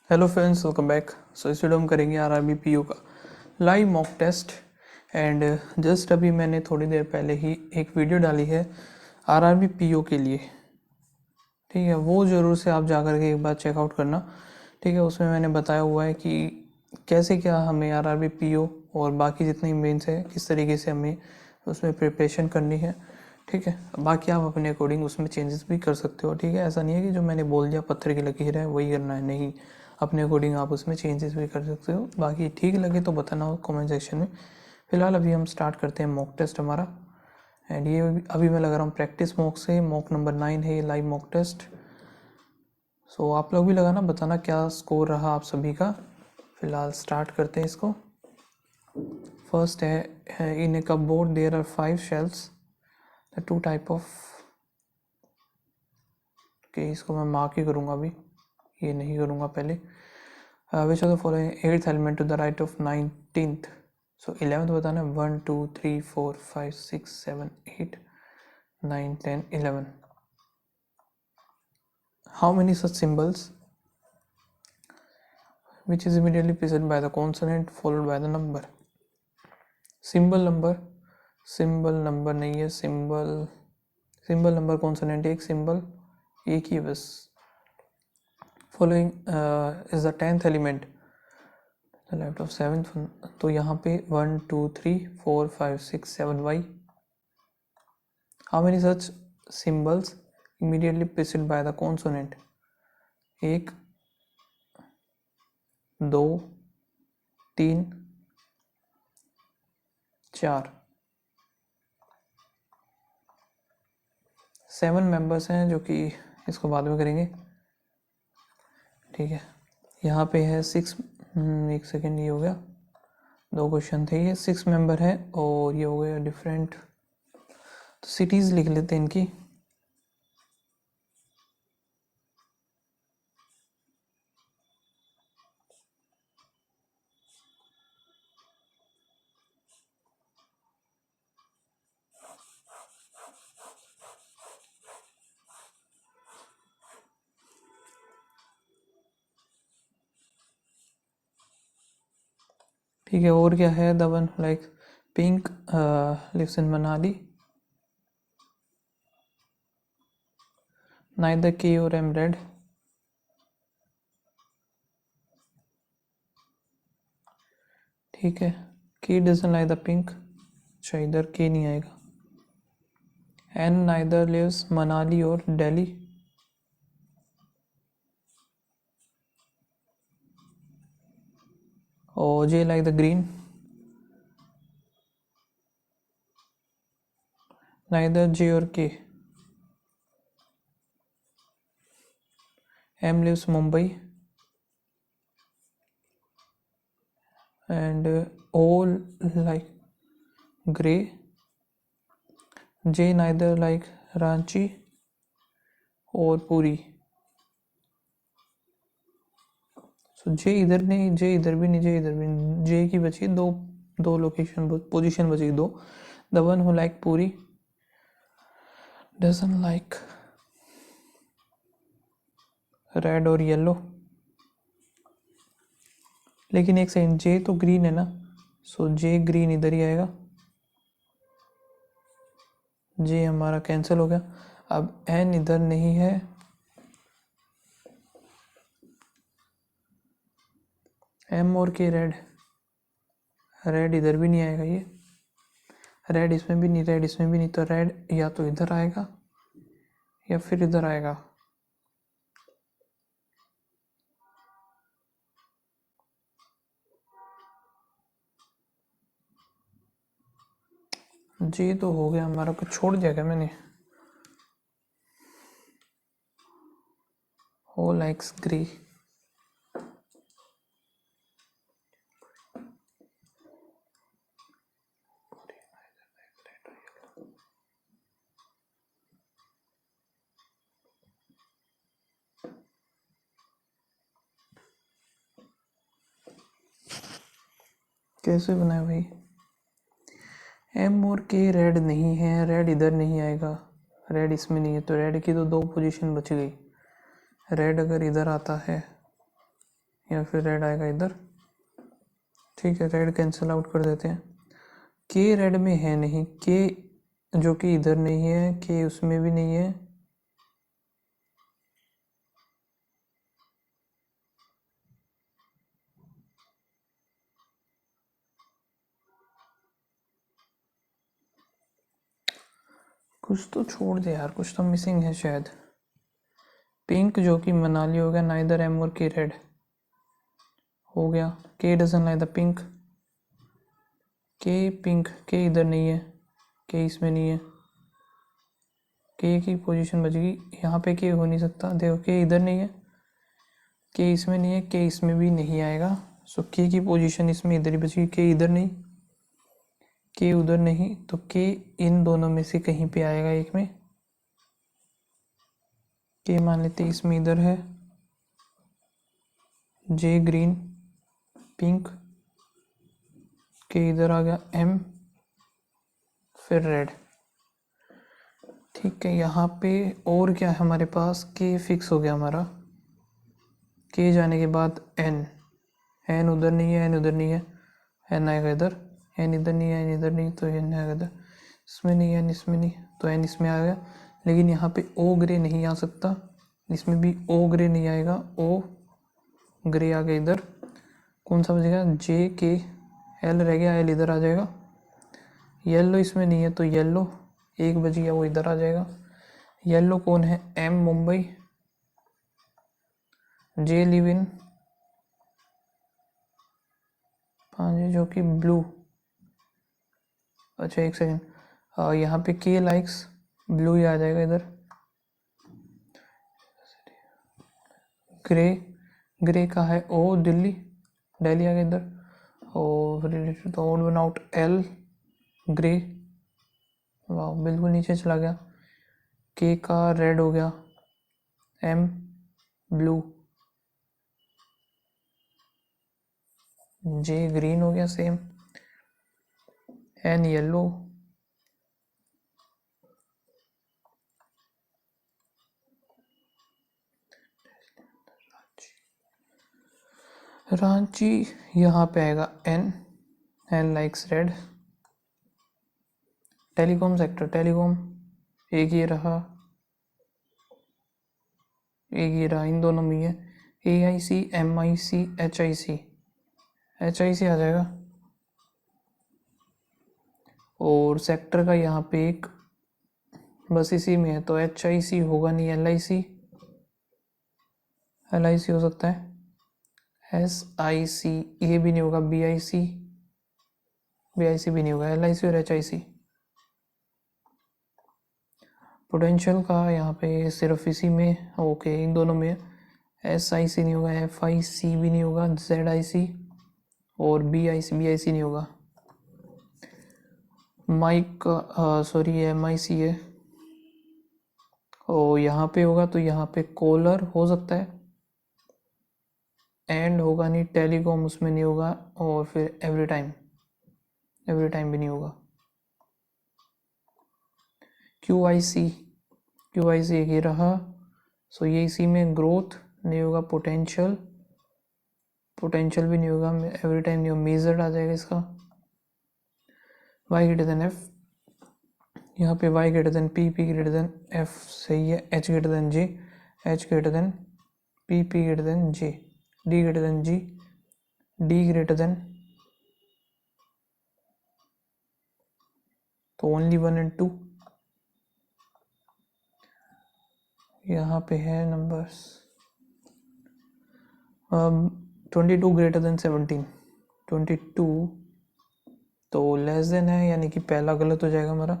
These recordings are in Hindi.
Hello friends, welcome back. So इस वीडियो में करेंगे आरआरबी पीओ का live mock test. And just अभी मैंने थोड़ी देर पहले ही एक वीडियो डाली है आरआरबी पीओ के लिए, ठीक है। वो ज़रूर से आप जा कर के एक बार चेकआउट करना, ठीक है। उसमें मैंने बताया हुआ है कि कैसे क्या हमें आरआरबी पीओ और बाकी जितने मेंस है किस तरीके से हमें उसमें प्रिपरेशन करनी है, ठीक है। बाकी आप अपने अकॉर्डिंग उसमें चेंजेस भी कर सकते हो, ठीक है। ऐसा नहीं है कि जो मैंने बोल दिया पत्थर की लकीर है वही करना है, नहीं, अपने अकॉर्डिंग आप उसमें चेंजेस भी कर सकते हो। बाकी ठीक लगे तो बताना हो कमेंट सेक्शन में। फिलहाल अभी हम स्टार्ट करते हैं मॉक टेस्ट हमारा। एंड ये अभी मैं लगा रहा हूँ प्रैक्टिस मॉक से, मॉक नंबर 9 है ये लाइव मॉक टेस्ट। सो आप लोग भी लगाना, बताना क्या स्कोर रहा आप सभी का। फिलहाल स्टार्ट करते हैं इसको। फर्स्ट है in a cupboard there are 5 shelves, the 2 type of, कि इसको मैं मार्क ही करूँगा अभी, ये नहीं करूँगा पहले। Which of the following 8th element to the right of 19th। So 11th बताना है। 1 2 3 4 5 6 7 8 9 10 11। How many such symbols which is immediately preceded by the consonant followed by the number। Symbol number नहीं है। सिंबल नंबर कॉन्सोनेंट एक, सिंबल एक ही बस। Following is the 10th element the left of 7th। तो यहाँ पे 1 2 3 4 5 6 7 Y. How many such symbols immediately preceded by the consonant. 1 2 3 4। 7 members हैं जो कि इसको बाद में करेंगे, ठीक है। यहाँ पे है 6। एक सेकेंड, ये हो गया, 2 क्वेश्चन थे। ये 6 मेंबर है और ये हो गया डिफरेंट। तो सिटीज़ लिख लेते हैं इनकी। ठीक है, और क्या है। The one like pink lives in Manali. Neither K और एम रेड। ठीक है, के डजंट लाइक द पिंक। अच्छा, इधर के नहीं आएगा। एन नाइदर लिव्स मनाली और दिल्ली। और J like the green. Neither J और K. M lives Mumbai and all like gray। J neither like Ranchi और पुरी। सो J इधर नहीं, J इधर भी नहीं, J इधर भी नहीं। J की बची दो लोकेशन, पोजीशन बची दो। The one who like Puri doesn't like red और येलो। लेकिन एक सेकंड, J तो ग्रीन है ना, सो J ग्रीन इधर ही आएगा। J हमारा कैंसिल हो गया। अब N इधर नहीं है, M और K रेड। रेड इधर भी नहीं आएगा, ये रेड इसमें भी नहीं, रेड इसमें भी नहीं। तो रेड या तो इधर आएगा या फिर इधर आएगा। जी तो हो गया हमारा, कुछ छोड़ दिया क्या मैंने। हो लाइक्स ग्रे। कैसे बनाया भाई। एम और के रेड नहीं है, रेड इधर नहीं आएगा, रेड इसमें नहीं है। तो रेड की तो 2 पोजीशन बच गई। रेड अगर इधर आता है या फिर रेड आएगा इधर। ठीक है, रेड कैंसिल आउट कर देते हैं। के रेड में है नहीं, के जो कि इधर नहीं है, के उसमें भी नहीं है। कुछ तो छोड़ दे यार, कुछ तो मिसिंग है शायद। पिंक जो कि मनाली हो गया, नाइदर एम और के रेड हो गया। के डजन लाइक द पिंक, के पिंक, के इधर नहीं है, के इसमें नहीं है। के की पोजीशन बच गई, यहाँ पे के हो नहीं सकता, देखो के इधर नहीं है, के इसमें नहीं है, के इसमें भी नहीं आएगा। सो के की पोजीशन इसमें इधर ही बच गई, के इधर नहीं, के उधर नहीं, तो के इन दोनों में से कहीं पे आएगा एक में। के मान लेते इसमें इधर है, जे ग्रीन, पिंक, के इधर आ गया, एम, फिर रेड। ठीक है, यहाँ पे और क्या है हमारे पास, के फिक्स हो गया हमारा। के जाने के बाद एन, एन उधर नहीं है, एन उधर नहीं है, एन आएगा इधर, एन इधर नहीं है, एन इधर नहीं, तो एन आएगा इधर, इसमें नहीं है, एन इसमें नहीं, तो एन इसमें आ गया। लेकिन यहाँ पे ओ ग्रे नहीं आ सकता, इसमें भी ओ ग्रे नहीं आएगा, ओ ग्रे आ गया इधर। कौन सा बचेगा, जे के एल रह गया, एल इधर आ जाएगा। येलो इसमें नहीं है, तो येलो एक बच गया, वो इधर आ जाएगा। येलो कौन है, M Mumbai, J live in, पांच जो कि ब्लू। अच्छा एक सेकेंड, यहाँ पे के लाइक्स ब्लू ही आ जाएगा इधर। ग्रे, ग्रे का है ओ दिल्ली, दिल्ली आ गया इधर। और रिलेटेड तो odd one out L grey, वाह बिल्कुल नीचे चला गया। के का रेड हो गया, एम ब्लू, जे ग्रीन हो गया सेम, एन येलो, रांची यहाँ पे आएगा N, N likes red. Telecom sector, telecom एक ये रहा, एक ये रहा, इन दोनों में है। A I C, M I C, H I C, H I C आ जाएगा। और सेक्टर का यहाँ पे एक बस इसी में है, तो एच आई सी होगा नहीं, L I C, L I सी हो सकता है, एस आई सी ये भी नहीं होगा, B I C, B I सी भी नहीं होगा, एल आई सी और एच आई सी। पोटेंशियल का यहाँ पे सिर्फ इसी में, ओके इन दोनों में एस आई सी नहीं होगा, एफ आई सी भी नहीं होगा, जेड आई सी और बी आई सी नहीं होगा। माइक सॉरी एम आई सी है, और यहाँ पे होगा तो यहाँ पे कॉलर हो सकता है, एंड होगा नहीं, टेलीकॉम उसमें नहीं होगा, और फिर एवरी टाइम, एवरी टाइम भी नहीं होगा। Q I C, Q I सी ये रहा, सो ये इसी में ग्रोथ नहीं होगा, पोटेंशियल, पोटेंशियल भी नहीं होगा, एवरी टाइम नहीं होगा, मेजर्ड आ जाएगा इसका। वाई ग्रेटर देन एफ, यहाँ पे Y greater than P, P greater than F सही है, H greater than J, H greater than P, P greater than J, D greater than G, D greater than, तो ओनली 1 and 2। यहाँ पे है नंबर्स 22 ग्रेटर देन 17, 22 तो लेस देन है, यानी कि पहला गलत हो जाएगा हमारा।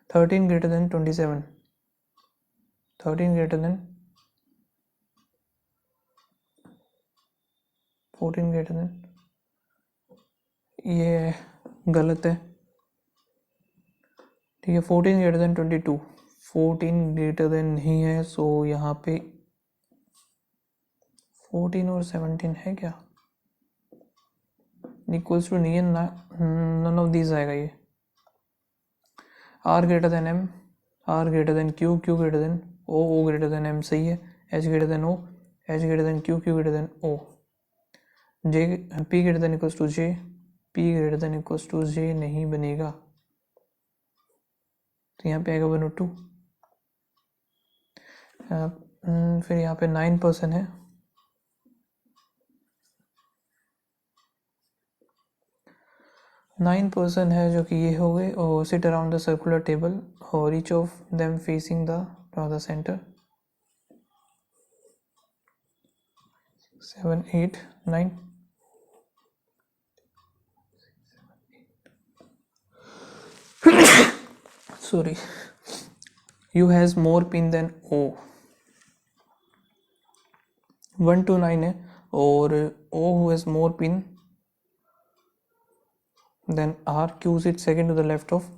13 greater than 27, 13 greater than 14 greater than, ये गलत है, ठीक है। 14 ग्रेटर देन 22, 14 ग्रेटर देन नहीं है, सो यहाँ पे 14 और 17 है क्या, इक्वल्स टू नहीं है ना, नन ऑफ दीज आएगा ये। R greater than M, R greater than Q, Q greater than O, O greater than M सही है, H greater than O, H greater than Q, Q greater than O. J P greater than equals to J, P greater than equals to J नहीं बनेगा, तो यहाँ पे आएगा 102। फिर यहाँ पे 9% है, 9% है जो कि ये हो गए। और sit around the circular table और each of them facing the centre. 7 8 9 sorry, U has more pin than O। 1 to 9 है, और O who has more pin than R, Q sits second to the left of,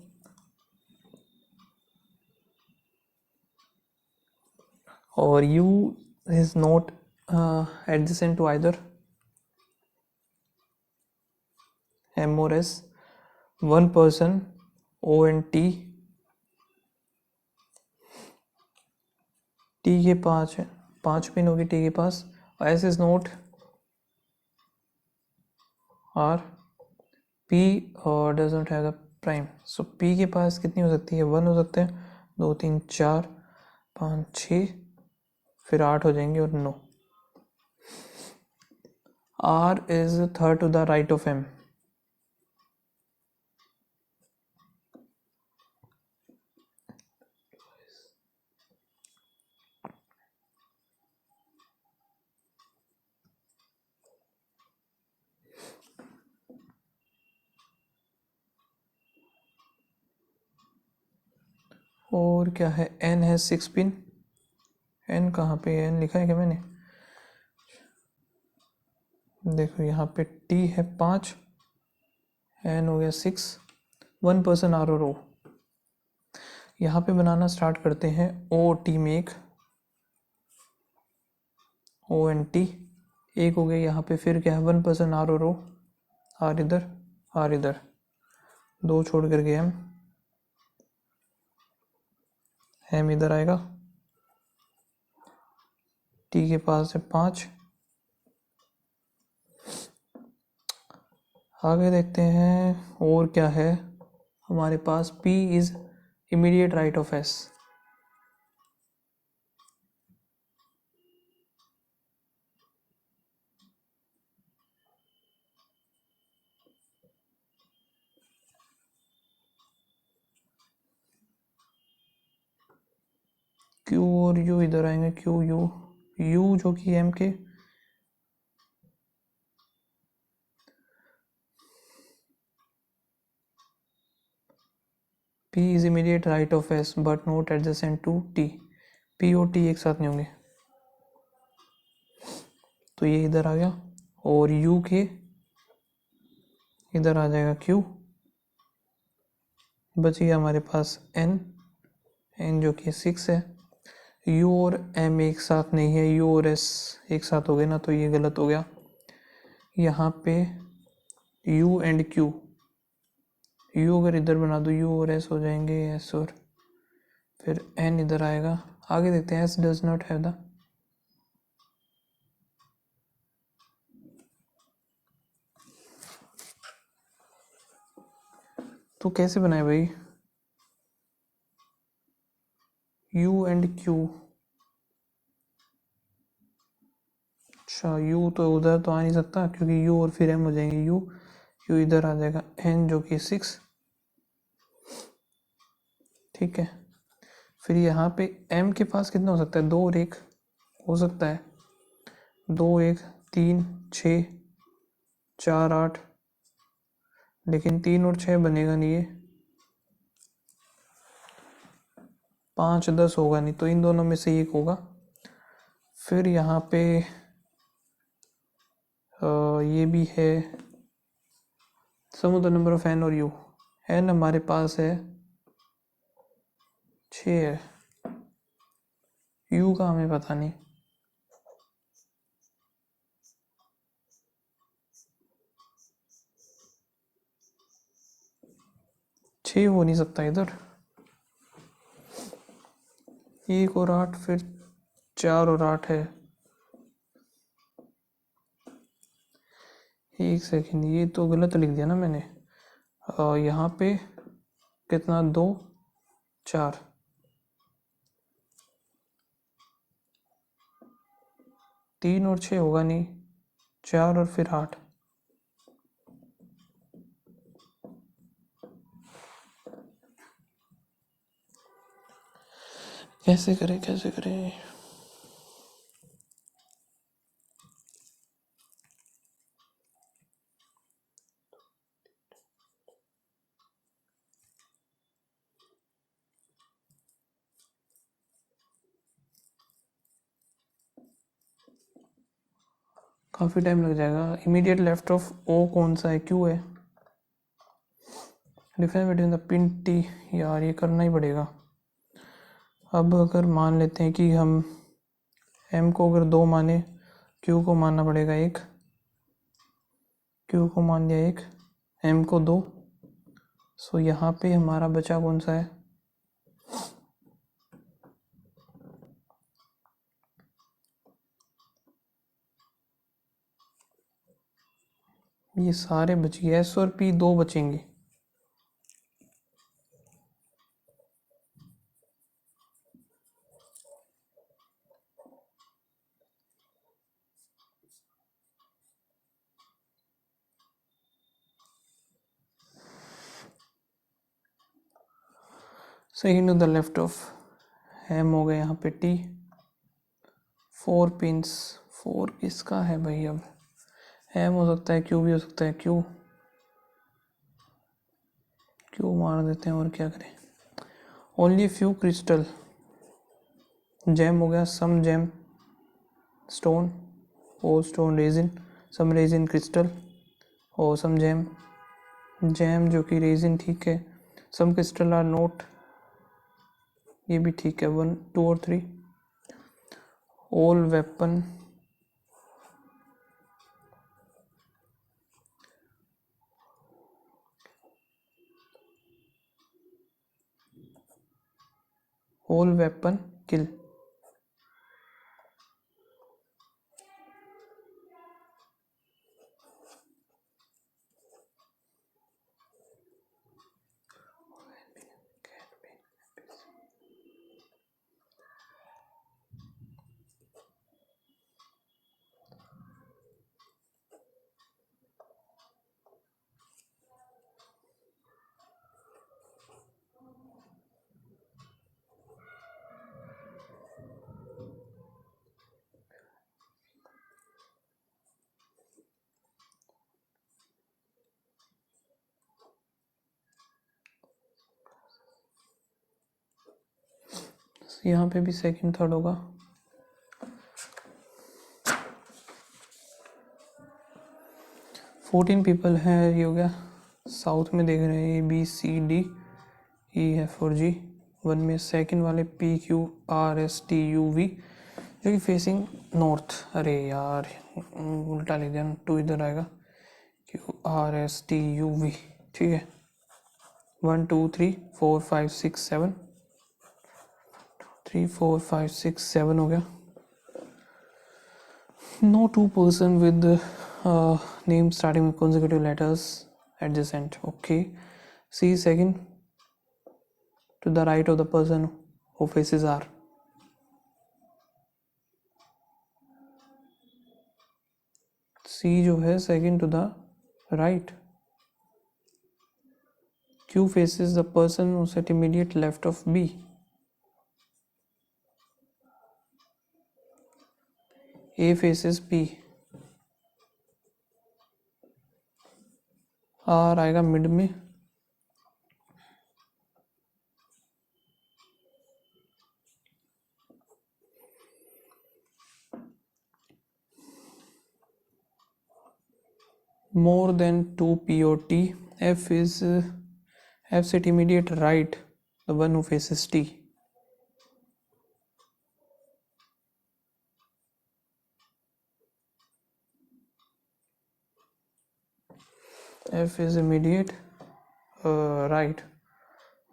और U is not adjacent to either M or S। 1 person O and T, T के 5 पिन होगी T के पास। S is not R, P और does not have the prime। so P के पास कितनी हो सकती है, 1 हो सकते हैं, 2 3 4 5 6, फिर 8 हो जाएंगे और 9। R is third to the right of M। और क्या है, N है 6 पिन। N कहाँ पे है, N लिखा है क्या मैंने, देखो यहाँ पे T है 5, N हो गया 6, 1 person R और O। यहाँ पे बनाना स्टार्ट करते हैं। O T में एक, O and T एक हो गया। यहाँ पे फिर क्या है, 1 person R और O, R इधर R इधर, 2 छोड़ कर गए M इधर आएगा। T के पास है 5। आगे देखते हैं और क्या है हमारे पास, P is immediate right of S। Q और U इधर आएंगे, Q U, U जो कि M के, P is immediate right of S but not adjacent to T। P और T एक साथ नहीं होंगे, तो ये इधर आ गया। और U के इधर आ जाएगा Q, बच गया हमारे पास N, N जो कि 6 है। U और M एक साथ नहीं है, U और S एक साथ हो गए ना, तो ये गलत हो गया। यहाँ पे U एंड Q, U अगर इधर बना दो U और S हो जाएंगे S, और फिर N इधर आएगा। आगे देखते हैं, S does not have the, तो कैसे बनाए भाई, U एंड Q, अच्छा U तो उधर तो आ नहीं सकता क्योंकि U और फिर M हो जाएंगे, U इधर आ जाएगा, N जो कि 6, ठीक है। फिर यहाँ पे M के पास कितना हो सकता है, 2 और 1 हो सकता है, 2 1 3 6 4 8, लेकिन 3 और 6 बनेगा नहीं, ये 5 10 होगा नहीं, तो इन दोनों में से एक होगा। फिर यहाँ पे ये भी है, some the number of N और U। N हमारे पास है 6 है, U का हमें पता नहीं, छः हो नहीं सकता इधर, 1 और 8, फिर 4 और 8 है, एक सेकेंड, ये तो गलत लिख दिया ना मैंने। यहाँ पे कितना, 2 4, 3 और 6 होगा नहीं, 4 और फिर 8। कैसे करें कैसे करें? काफ़ी टाइम लग जाएगा। इमीडिएट लेफ्ट ऑफ ओ कौन सा है? क्यू है। Difference between the pin T, यार ये करना ही पड़ेगा। अब अगर मान लेते हैं कि हम एम को अगर 2 माने, क्यू को मानना पड़ेगा 1, क्यू को मान लिया 1, एम को 2। सो यहाँ पे हमारा बचा कौन सा है? ये सारे बच गए, एस और पी 2 बचेंगे। Second to the left of M हो गए यहाँ पे टी। 4 पिंस, 4 किसका है भाई? अब एम हो सकता है, क्यू भी हो सकता है, क्यू मार देते हैं और क्या करें। ओनली फ्यू क्रिस्टल, जैम हो गया, सम जैम स्टोन, ओ स्टोन रेजिन, सम रेजिन क्रिस्टल, और सम जैम जो कि रेजिन ठीक है। सम क्रिस्टल आर नोट, ये भी ठीक है। 1 2 और 3। ऑल वेपन, ऑल वेपन किल। यहाँ पे भी सेकंड थर्ड होगा। 14 पीपल हैं, ये हो गया। साउथ में देख रहे हैं, A B C D E F और जी। 1 में सेकंड वाले P Q R S T U V, जो कि फेसिंग नॉर्थ। अरे यार उल्टा लिख दिया, 2 इधर आएगा, Q R S T U V, ठीक है। 1 2 3 4 5 6 7, 3 4 5 6 7 हो गया। No two person with name starting with consecutive letters adjacent. Okay. C second to the right of the person who faces R. C जो है second to the right. Q faces the person who sat immediate left of B. A faces P. R आएगा मिड में। More than 2 P or T. F is F sit immediate right, the one who faces T. F is immediate right,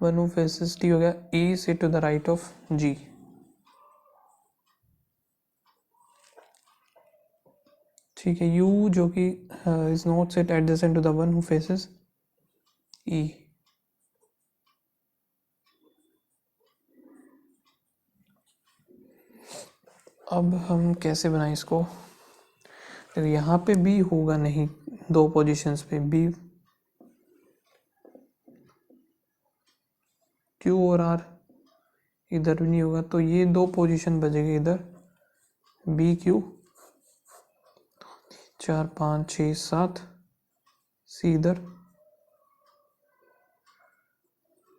one who faces T हो गया। E sit to the right of G. ठीक है, यू जो कि is not sat adjacent to the one who faces E. अब हम कैसे बनाएं इसको? तो यहाँ पे बी होगा नहीं, दो पोजीशंस पे बी, क्यू और आर इधर भी नहीं होगा, तो ये दो पोजीशन बचेगी इधर, बी क्यू 4 5 6 7, सी इधर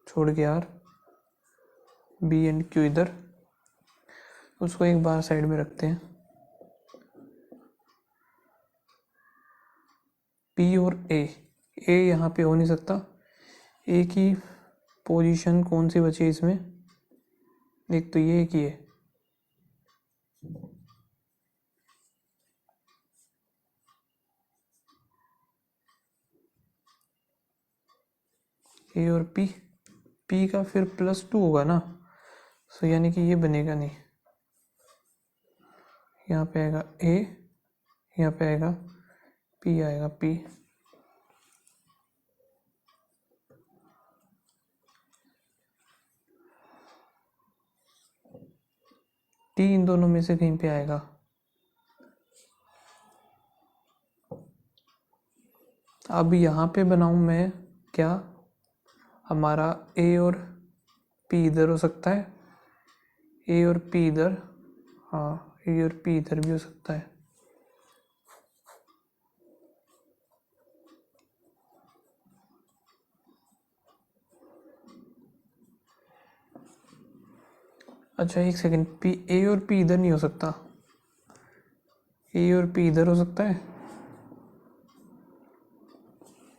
छोड़ के आर, बी एंड क्यू इधर। उसको एक बार साइड में रखते हैं। पी और ए यहाँ पे हो नहीं सकता। ए की पोजीशन कौन सी बची इसमें? एक तो ये, एक ये। ए और पी, पी का फिर +2 होगा ना, सो यानी कि ये बनेगा नहीं। यहाँ पे आएगा ए, यहाँ पे आएगा पी, आएगा पी। टी इन दोनों में से कहीं पे आएगा। अब यहाँ पे बनाऊँ मैं क्या? हमारा ए और पी इधर हो सकता है, ए और पी इधर, हाँ ए और पी इधर भी हो सकता है। अच्छा एक सेकंड, पी, ए और पी इधर नहीं हो सकता, ए और पी इधर हो सकता है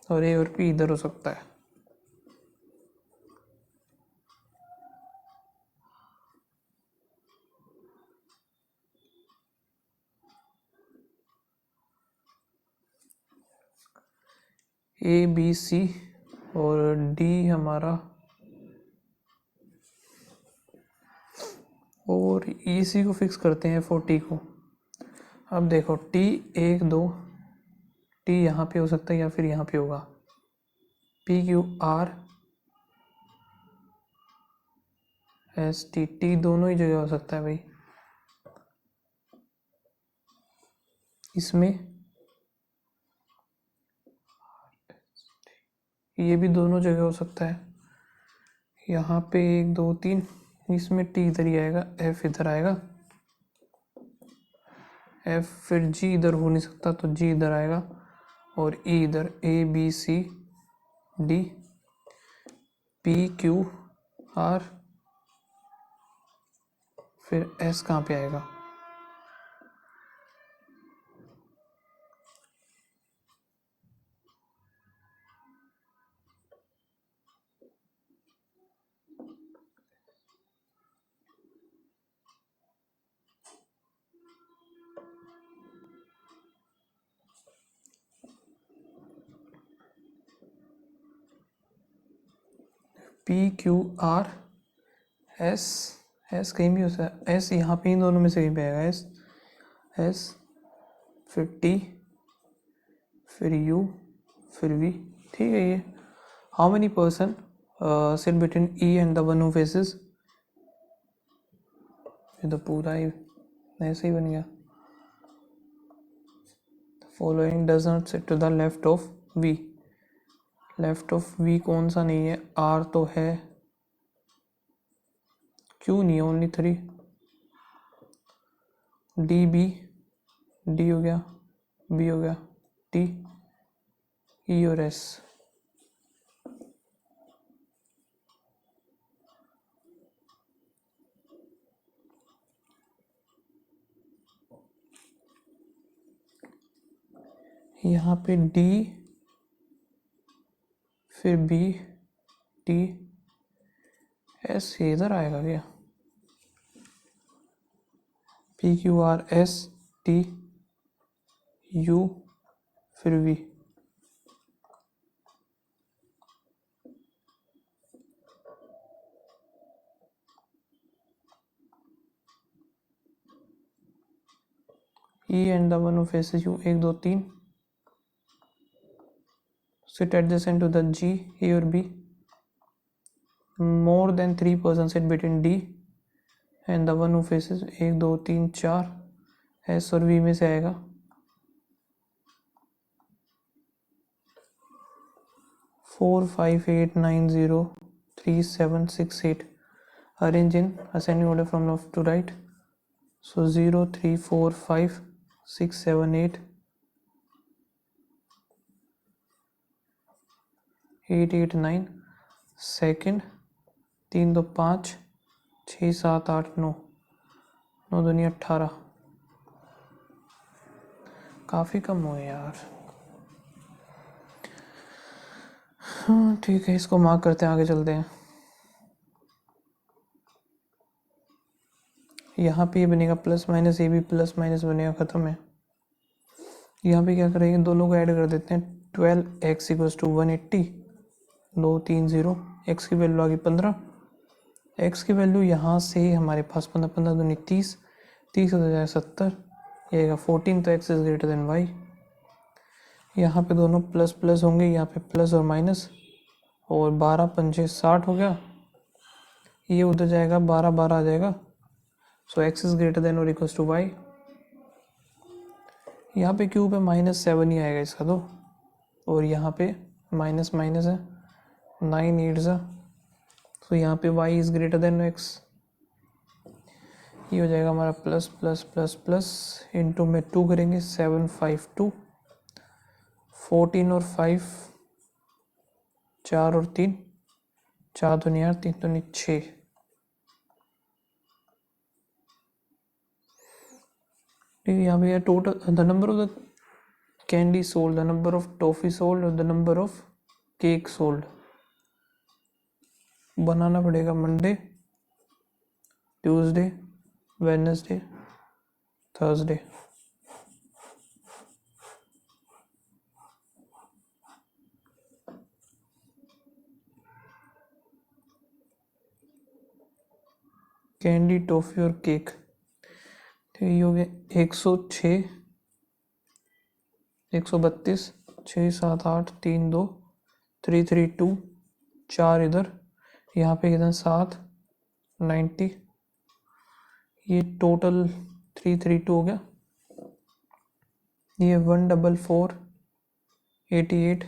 और ए और पी इधर हो सकता है। ए बी सी और डी हमारा, और ई सी को फिक्स करते हैं 40 को। अब देखो टी 1 2, टी यहाँ पे हो सकता है या फिर यहाँ पे होगा। P Q R S T, T दोनों ही जगह हो सकता है भाई। इसमें ये भी दोनों जगह हो सकता है। यहाँ पे 1 2 3, इसमें टी इधर ही आएगा, एफ इधर आएगा, एफ फिर जी इधर हो नहीं सकता तो जी इधर आएगा, और ई इधर, A B C D, P Q R, फिर एस कहाँ पे आएगा? P Q R S, S कहीं भी हो सकता है, एस यहाँ पे इन दोनों में से कहीं पे आएगा, एस एस, फिर टी, फिर यू, फिर वी। ठीक है ये। How many person sit between E and the one who faces, ये तो पूरा ही ऐसे ही बन गया। Following does not sit to the left of V, left of V कौन सा नहीं है? आर तो है, क्यू नहीं है, ओनली 3, डी बी, डी हो गया, बी हो गया, टी, ई और एस। यहाँ पे डी, फिर बी, टी, एस इधर आएगा क्या? P Q R S T you फिर we. E and the one who faces you, 1 2 3 sit adjacent to the G, A or B. More than 3 persons sit between D and the one who faces 1 2 3 4 S और V में से आएगा 4 5 8 9 0 3 7 6 8. Arrange in ascending order from left to right. So 0 3 4 5 6 7 8 8 8 9. Second 3 2 5 6 7 8 9 9 दूनी 18. काफ़ी कम हुए यार. हाँ ठीक है, इसको मार्क करते हैं, आगे चलते हैं. यहाँ पे ये बनेगा प्लस माइनस, ये भी प्लस माइनस बनेगा, ख़त्म है. यहाँ पे क्या करेंगे, दोनों को ऐड कर देते हैं. 12x equals to 180 2 3 0. x की वैल्यू आ गई 15. x की वैल्यू यहाँ से हमारे पास 15 15 दूनी 30 30 हो जाएगा 70. ये आएगा 14. तो x is greater than y. यहाँ पे दोनों प्लस प्लस होंगे, यहाँ पे प्लस और माइनस, और 12 पंजे 60 हो गया. ये उधर जाएगा, 12 12 आ जाएगा. सो x इज ग्रेटर देन और इक्वल्स टू y. यहाँ पे क्यूब है, -7 ही आएगा इसका तो, और यहाँ पे माइनस माइनस है, 9 8 सा. तो यहाँ पे y is greater than x. ये हो जाएगा हमारा plus plus plus plus into में 2 करेंगे, 7 5 2 14 और 5 4 और 3 4 दूनी 8 3 दूनी 6. ठीक है, यहाँ पे total the number of the candy sold, the number of toffee sold और the number of cake sold. बनाना पड़ेगा Monday, Tuesday, Wednesday, Thursday. Candy, toffee और केक. तो ये हो गया 106 132 6 7 8 3 2 3 3 2 4 इधर, यहाँ पे कितना 7 90. ये टोटल 332 हो गया. ये 144 88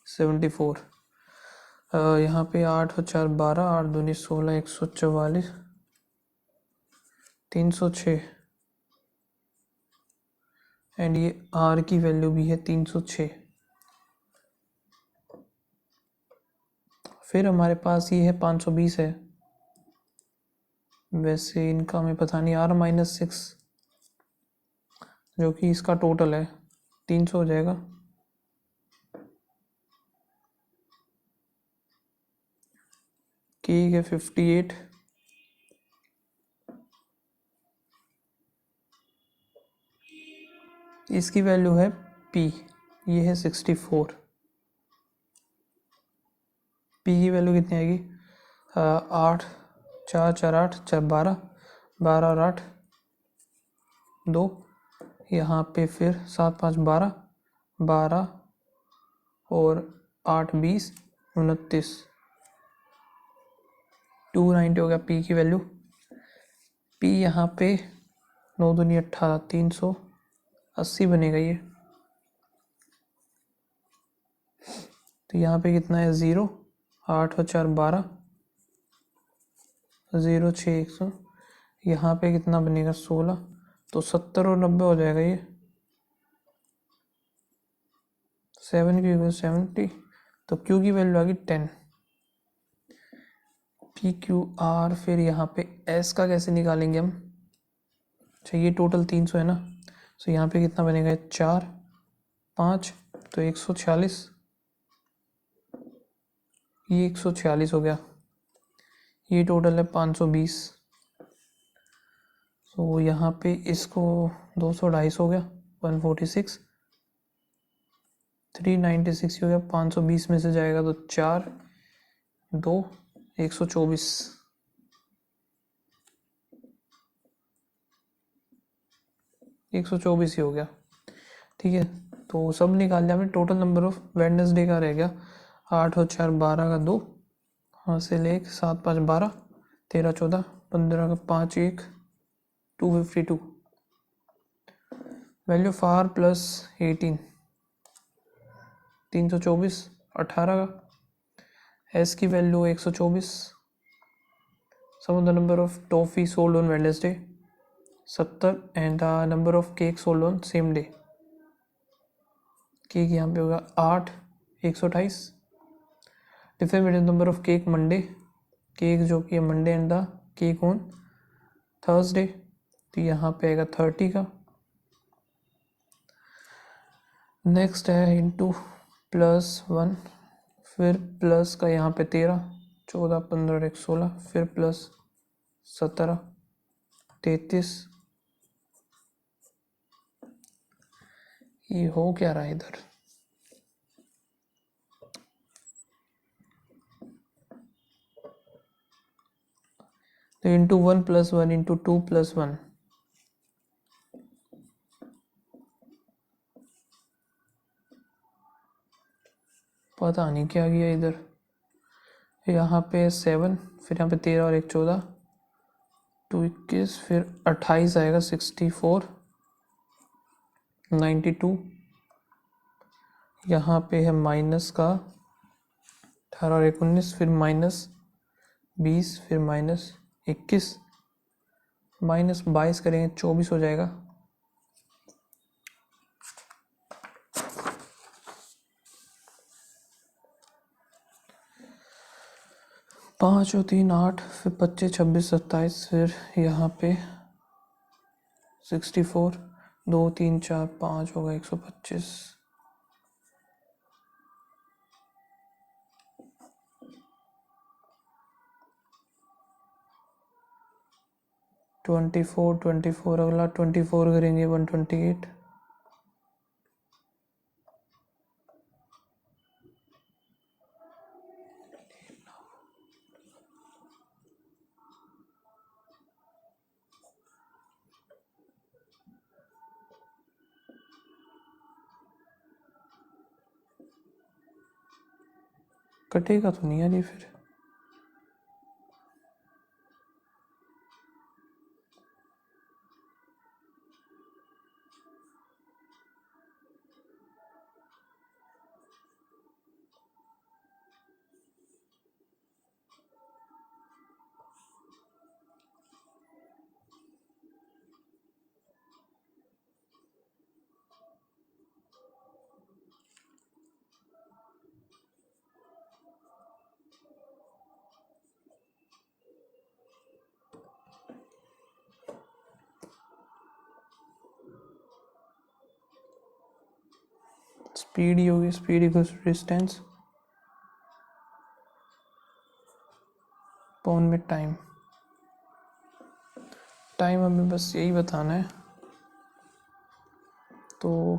74. यहाँ पे 8 और 4 12 8 दूनी 16 144 306. एंड ये R की वैल्यू भी है 306. फिर हमारे पास ये है 520 है. वैसे इनका हमें पता नहीं, R-6 जो कि इसका टोटल है 300 हो जाएगा. केक है 58. इसकी वैल्यू है P, ये है 64. P की वैल्यू कितनी आएगी, 8 4 4 8 4 12 12 और 8 2. यहाँ पे फिर 7 5 12 12 और 8 20 29 290 हो गया P की वैल्यू. P यहाँ पे 9 दूनी 18 380 बनेगा ये. तो यहाँ पे कितना है 0 8 और 4 12 0 6 100. यहाँ पे कितना बनेगा 16. तो 70 और 90 हो जाएगा ये. 7 की वैल्यू 70. तो Q की वैल्यू आ गई 10. PQR. फिर यहाँ पे S का कैसे निकालेंगे हम. अच्छा ये टोटल 300 है ना, तो यहाँ पे कितना बनेगा 4 5 तो 146. ये 146 हो गया. ये टोटल है 520. तो यहाँ पे इसको 200 250 हो गया 146. 396 हो गया. 520 में से जाएगा तो 4 2 124. 124 ही हो गया। ठीक है, तो सब निकाल लिया हमने। टोटल नंबर ऑफ वेडनेसडे का रह गया 8 और 4 12 का 2, हासिल 1, 7 5 12, 13 14 15 का 5 1, 252। वैल्यू ऑफ आर प्लस 18 324, 18 का। एस की value 124। Sum of the number of toffee sold on Wednesday 70 and the number of cake sold on same day. Cake यहाँ पे होगा 8 128। Different between number of cake Monday, cake जो कि है Monday and the cake on Thursday, तो यहाँ पे आएगा 30 का। नेक्स्ट है इंटू +1, फिर प्लस का यहाँ पे 13 14 15 1 16, फिर प्लस 17 33। ये हो क्या रहा है इधर? तो इंटू 1 + 1 इंटू 2 + 1, पता नहीं क्या गया इधर। यहाँ पे 7, फिर यहाँ पे 13 और 1 14, 2 21, फिर 28 आएगा 64 92। यहाँ पे है माइनस का 18 और 1 19, फिर -20, फिर -21, -22 करेंगे 24 हो जाएगा। पाँच और 3 8, फिर 25 26 27, फिर यहाँ पे 64 2 3 4 5 होगा 125। 24 अगला 24 करेंगे 128। कटेगा तो नहीं यार ये फिर? स्पीड ही होगी, स्पीड इक्वल्स डिस्टेंस पौन में टाइम। टाइम हमें बस यही बताना है, तो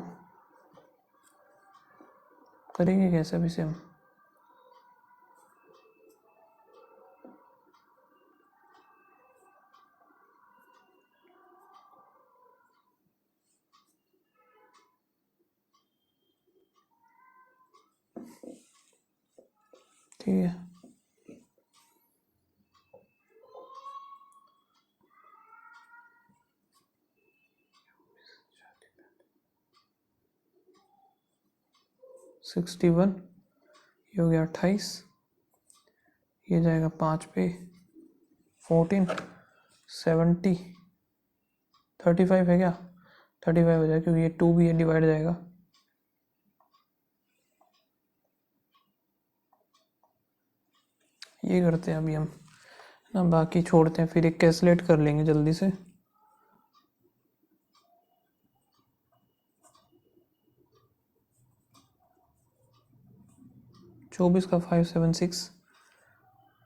करेंगे कैसे अभी से हम? ठीक है, सिक्सटी वन, ये हो गया 28, ये जाएगा 5 पे 14 70 35 है क्या? 35 हो जाएगा क्योंकि ये 2 भी है, डिवाइड जाएगा। ये करते हैं अभी हम ना, बाकी छोड़ते हैं, फिर एक कैलकुलेट कर लेंगे जल्दी से। चौबीस का 576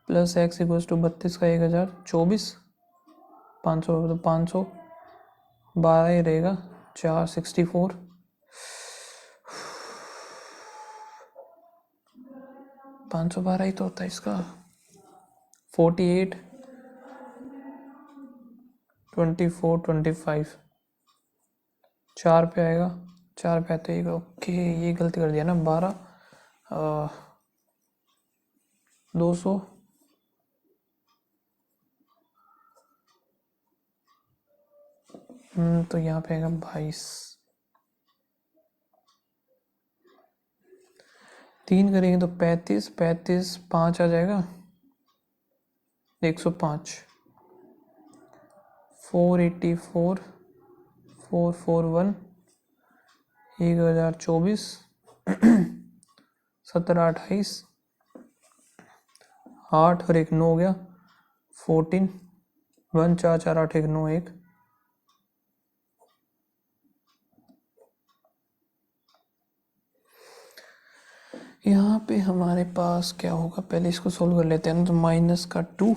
प्लस x इक्वल्स टू 32 का 1024, 500 तो 500 12 ही रहेगा 464। 512 ही तो होता है इसका। 48 24 25 4 पे आएगा, 4 पे आते ही ओके, ये गलती कर दिया ना। 12 200 तो यहाँ पे आएगा 22। 3 करेंगे तो 35, 35 5 आ जाएगा 105। 484 441 1024 17 28 8 और 1 9 हो गया 14 1 4 4 8 1 9 1। यहाँ पे हमारे पास क्या होगा, पहले इसको सोल्व कर लेते हैं ना। तो माइनस का 2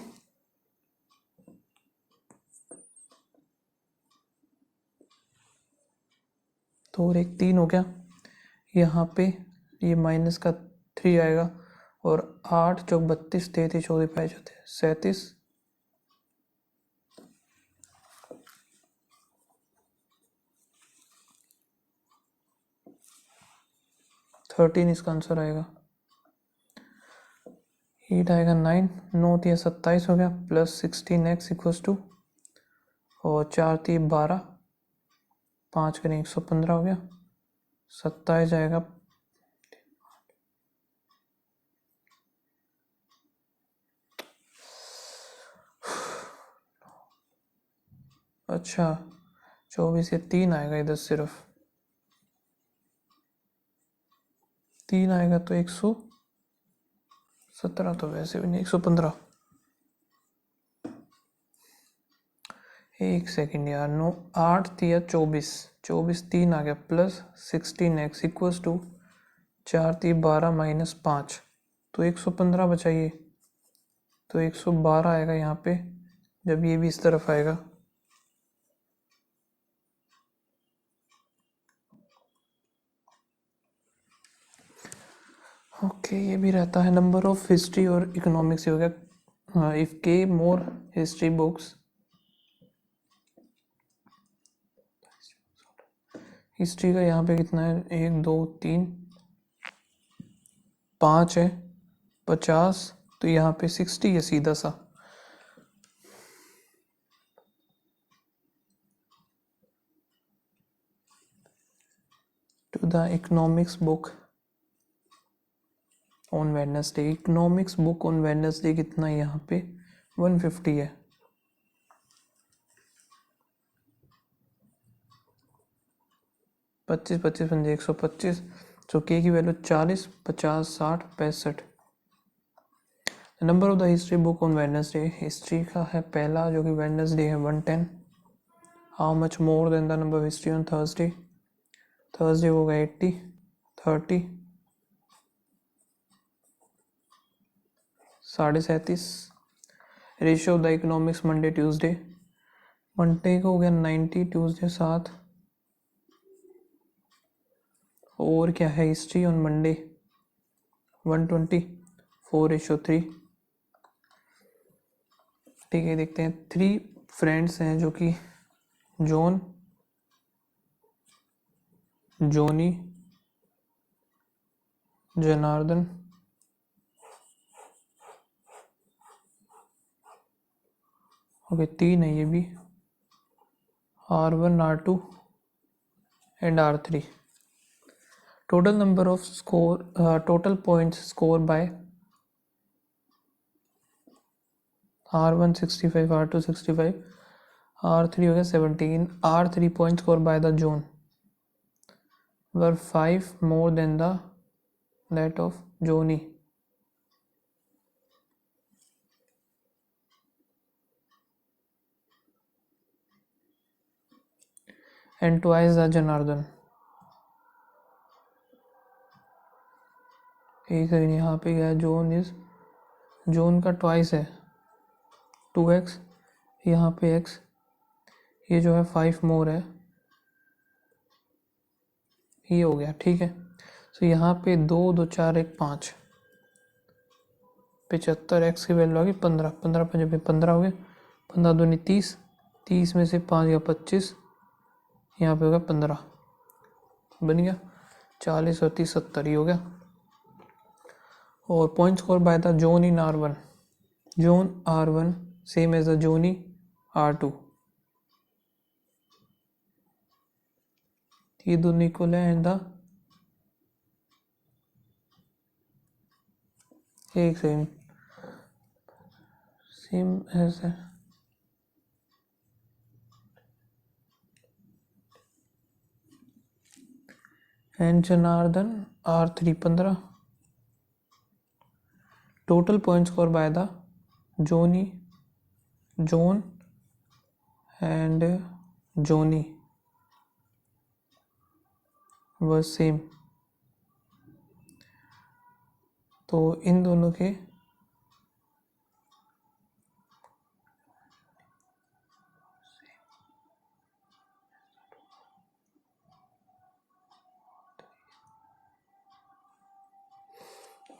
तो और एक 3 हो गया। यहाँ पे ये माइनस का 3 आएगा और 8 चौक 32 33 चौदह पाए जाते हैं 37। 13 इसका आंसर आएगा। 8 आएगा 9 9 3 27 हो गया प्लस 16x इक्वल्स टू और 4 3 12 5 करें 115 हो गया 27 आएगा। अच्छा 24 ये 3 आएगा इधर, सिर्फ 3 आएगा तो 117, तो वैसे भी नहीं 115। एक सेकेंड यार, 9 8 3 24 24 3 आ गया plus 16x equals to 4 3 12 minus 5 तो 115 बचाइए तो 112 आएगा यहाँ पे जब ये भी इस तरफ आएगा। ओके ये भी रहता है। नंबर ऑफ हिस्ट्री और इकोनॉमिक्स हो गया। इफ के मोर हिस्ट्री बुक्स, हिस्ट्री का यहाँ पे कितना है 1 2 3 5 है 50 तो यहाँ पे 60 है सीधा सा। To the economics book on Wednesday, economics book on Wednesday कितना है यहाँ पे 150 है। पच्चीस 125 तो के की value 40 50 60 65। Number of the history book on Wednesday, history का है पहला जो कि वेडनेसडे है 110। How much more than the number of history on Thursday, Thursday होगा 80 30 37। Ratio of the economics Monday Tuesday, Monday को हो गया 90 ट्यूसडे 7। और क्या है हिस्ट्री ऑन मंडे 120 4:3। ठीक है देखते हैं। 3 फ्रेंड्स हैं जो कि जॉन जॉनी जनार्दन ओके 3 है ये भी, R1 R2 and R3। Total number off score, total points score bye R1 65 R2 65 R3 हो गया 17। R3 point score by the zone were 5 more than the that of Joni and twice the Janardhan। एक सेकंड यहाँ पे गया जोन का ट्वाइस है 2x, यहाँ पे x, ये जो है 5 मोर है, ये हो गया ठीक है। तो यहाँ पे 2 2 4 1 5 75 x की वैल्यू आ गई 15 15 5 15 हो गया 15 दूनी 30 30 में से 5 या 25 यहाँ पे होगा 15, बन गया 40 और 30 70 ही हो गया। और point score by the zone in R1, zone R1 same as the zone in R2, ये दोनों इक्वल है एंड द एक सेम एज एंड जनार्दन R3 15, total point score by the जोनी जोन एंड जोनी वह सेम, तो इन दोनों के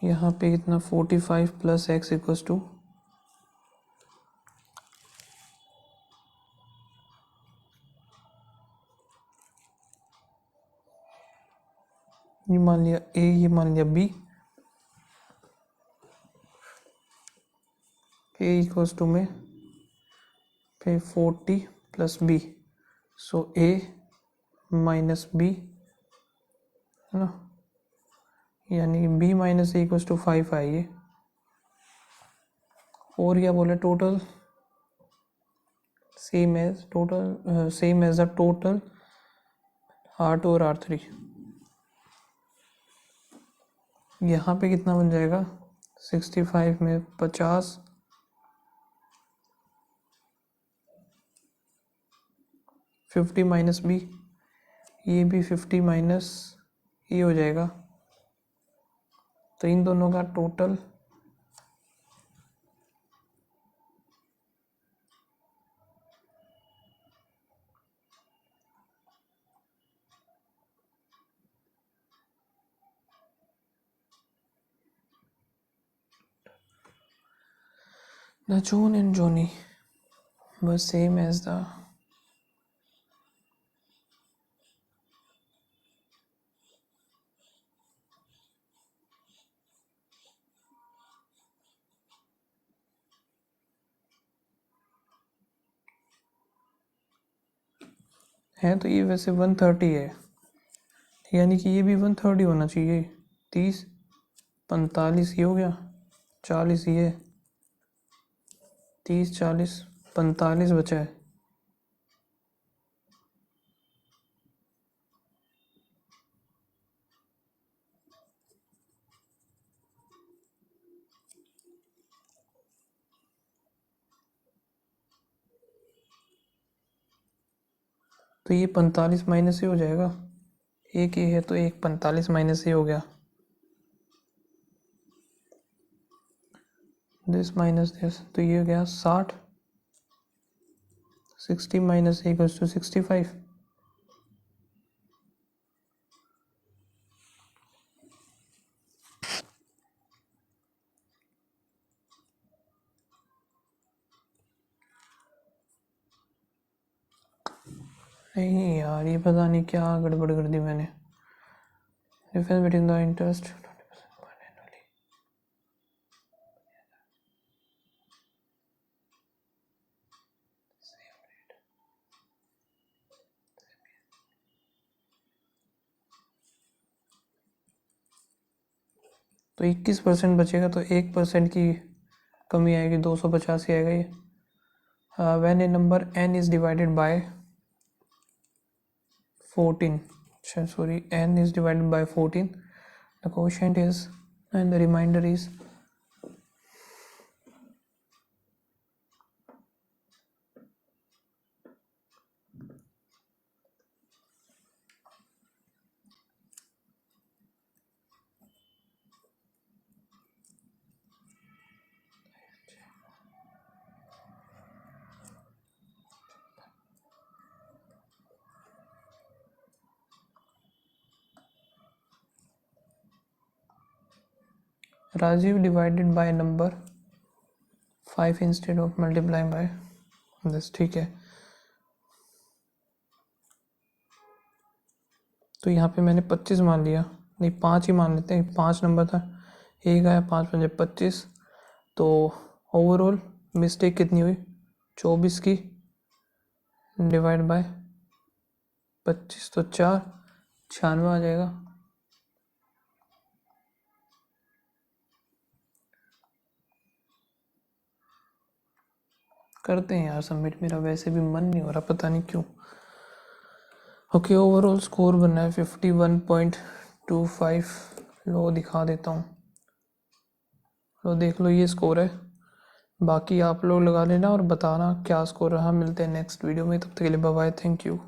यहाँ पे कितना 45 प्लस एक्स इक्वल्स टू ये मान लिया ए, ये मान लिया बी, ए इक्वल्स टू में फिर 40 plus B, so A minus B है ना, यानी B minus A equals to 5 है ये। और क्या बोले total same as the total R2 और R3, यहाँ पे कितना बन जाएगा 65 में 50, 50 माइनस बी, ये भी 50 माइनस ये हो जाएगा, तो इन दोनों का total the John and Johnny was same as the है, तो ये वैसे 130 है, यानी कि ये भी 130 होना चाहिए। 30 45 ये हो गया, 40 ये, 30 40 45 बचा है। तो ये 45 माइनस ही हो जाएगा, एक ये है तो एक 45 माइनस ही हो गया, दिस माइनस दिस, तो ये हो गया 60, 60 माइनस इक्वल्स टू 65, नहीं यार ये पता नहीं क्या गड़बड़ कर दी मैंने, डिफरेंस बिटवीन द इंटरेस्ट तो 21% बचेगा, तो 1% की कमी आएगी, 285 आएगा ये। When A number n is divided by 14, sorry, n is divided by 14, the quotient is and the remainder is Rajiv divided by number 5 instead of multiplying by this, ठीक है। तो यहाँ पे मैंने 25 मान लिया, नहीं 5 ही मान लेते हैं, 5 नंबर था, 1 आया, 5 पंजे 25। तो ओवरऑल मिस्टेक कितनी हुई, 24 की डिवाइड बाय 25 तो 4, 96 आ जाएगा। करते हैं यार सबमिट, मेरा वैसे भी मन नहीं हो रहा, पता नहीं क्यों। ओके, ओवरऑल स्कोर बनना है 51.25। लो दिखा देता हूँ, लो देख लो ये स्कोर है। बाकी आप लोग लगा लेना और बताना क्या स्कोर रहा। मिलते हैं नेक्स्ट वीडियो में, तब तक के लिए बाय बाय, थैंक यू।